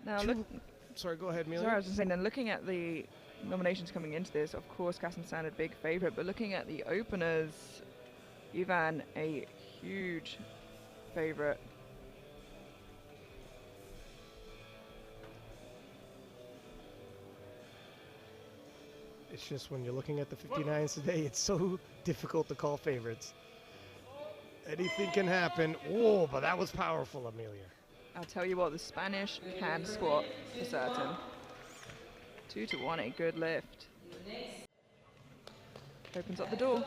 Now, Sorry, go ahead, Amelia. sorry, I was just saying, then looking at the nominations coming into this, of course, Kazakhstan a big favorite, but looking at the openers, Ivan a huge favorite. It's just when you're looking at the 59s today, it's so difficult to call favorites. Anything can happen. Whoa, but that was powerful, Amelia. I'll tell you what, the Spanish can squat for certain. 2-1, a good lift. Opens up the door.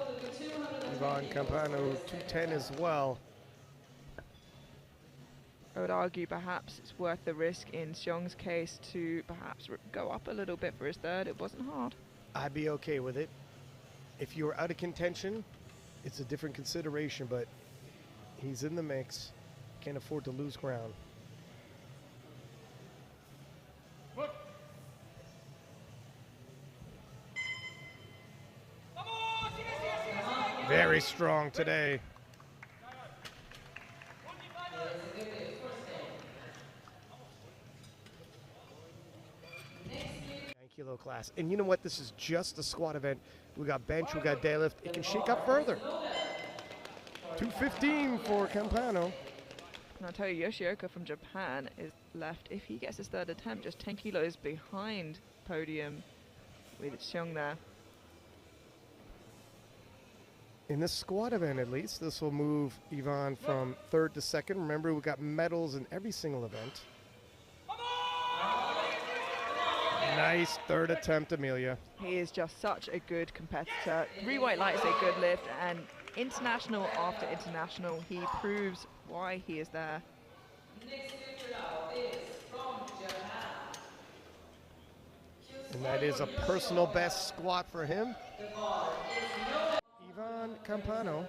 Ivan Campano, 210 as well. I would argue perhaps it's worth the risk in Xiong's case to perhaps go up a little bit for his third. It wasn't hard. I'd be okay with it. If you were out of contention, it's a different consideration, but he's in the mix. Can't afford to lose ground. Very strong today. 9-kilo class. And you know what? This is just a squat event. We got bench, we got deadlift. It can shake up further. 215 for Campano. And I'll tell you, Yoshioka from Japan is left, if he gets his third attempt, just 10 kilos behind podium with Xiong there. In this squat event, at least, this will move Ivan from third to second. Remember, we got medals in every single event. Nice third attempt, Amelia. He is just such a good competitor. 3 white lights, a good lift, and international after international, he proves why he is there. And that is a personal best squat for him. Ivan Campano,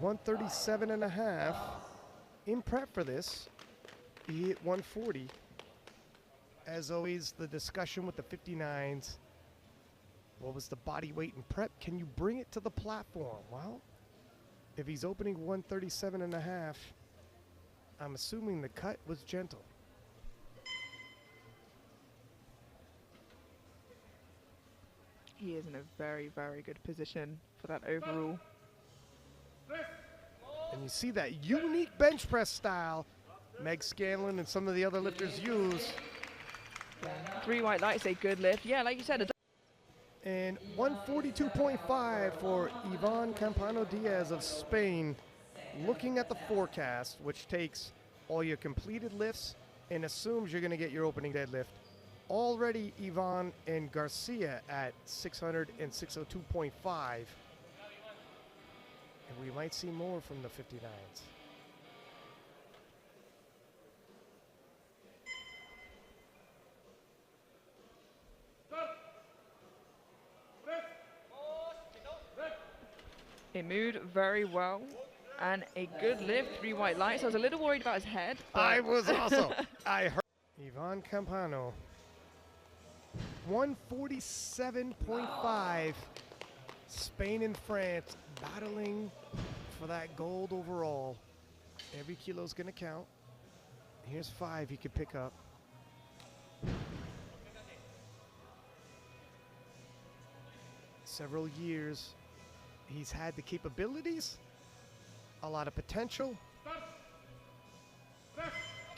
137.5. In prep for this, he hit 140. As always, the discussion with the 59s. What was the body weight in prep? Can you bring it to the platform? Well, if he's opening 137.5, I'm assuming the cut was gentle. He is in a very, very good position for that overall. And you see that unique bench press style Meg Scanlon and some of the other lifters use. 3 white lights, a good lift. Yeah, like you said. And 142.5 for Ivan Campano Diaz of Spain. Looking at the forecast, which takes all your completed lifts and assumes you're going to get your opening deadlift. Already Ivan and Garcia at 600 and 602.5. And we might see more from the 59s. He moved very well and a good lift, 3 white lights. I was a little worried about his head. I was also. I heard. Ivan Campano, 147.5. Spain and France battling for that gold overall. Every kilo's going to count. Here's 5 he could pick up. Several years. He's had the capabilities, a lot of potential.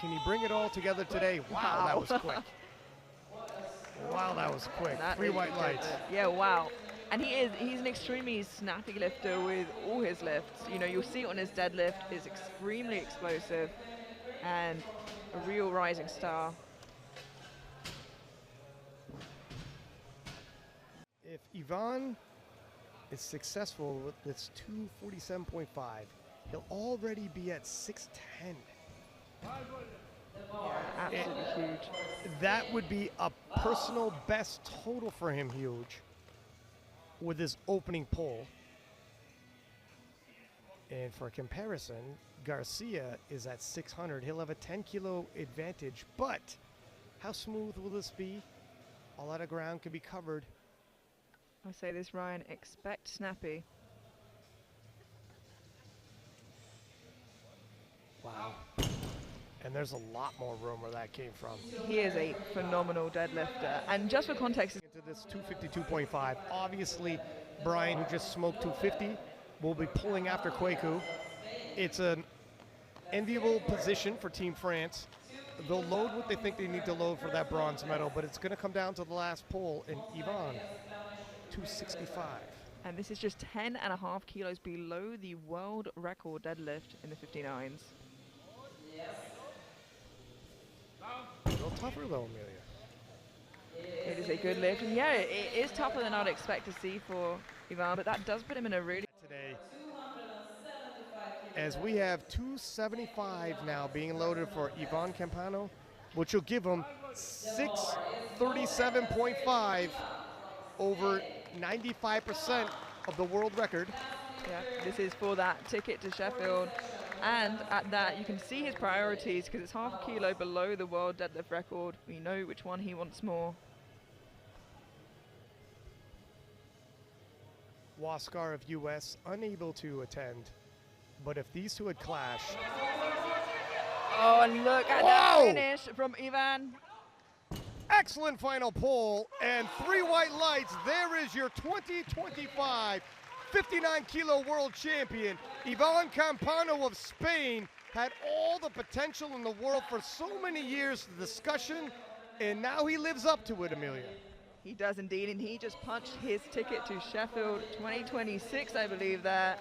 Can he bring it all together today? Wow, that was quick. Wow, that was quick. That 3 white good. lights. Yeah, wow. And he's an extremely snappy lifter with all his lifts. You know, you'll see it on his deadlift. It's extremely explosive and a real rising star. If Ivan is successful with this 247.5, he'll already be at 610. Yeah, absolutely huge. That would be a personal best total for him, huge, with his opening pull. And for comparison, Garcia is at 600. He'll have a 10-kilo advantage, but how smooth will this be? A lot of ground can be covered. I say this, Ryan, expect snappy. Wow. And there's a lot more room where that came from. He is a phenomenal deadlifter. And just for context, Into this 252.5, obviously Brian, who just smoked 250, will be pulling after Kwaku. It's an enviable position for Team France. They'll load what they think they need to load for that bronze medal, but it's going to come down to the last pull, and Ivan, 265. and this is just 10.5 kilos below the world record deadlift in the 59s. A little tougher though, Amelia. It is a good lift, and yeah, it is tougher than I'd expect to see for Ivan, but that does put him in a really... Today, as we have 275 now being loaded for Ivan Campano, which will give him 637.5, over 95% of the world record. Yeah, this is for that ticket to Sheffield. And at that, you can see his priorities because it's half a kilo below the world deadlift record. We know which one he wants more. Waskar of US unable to attend, but if these two had clashed. Oh, and look at that finish from Ivan. Excellent final pull, and 3 white lights. There is your 2025 59-kilo world champion. Ivan Campano of Spain had all the potential in the world for so many years, the discussion, and now he lives up to it, Amelia. He does indeed, and he just punched his ticket to Sheffield 2026, I believe that.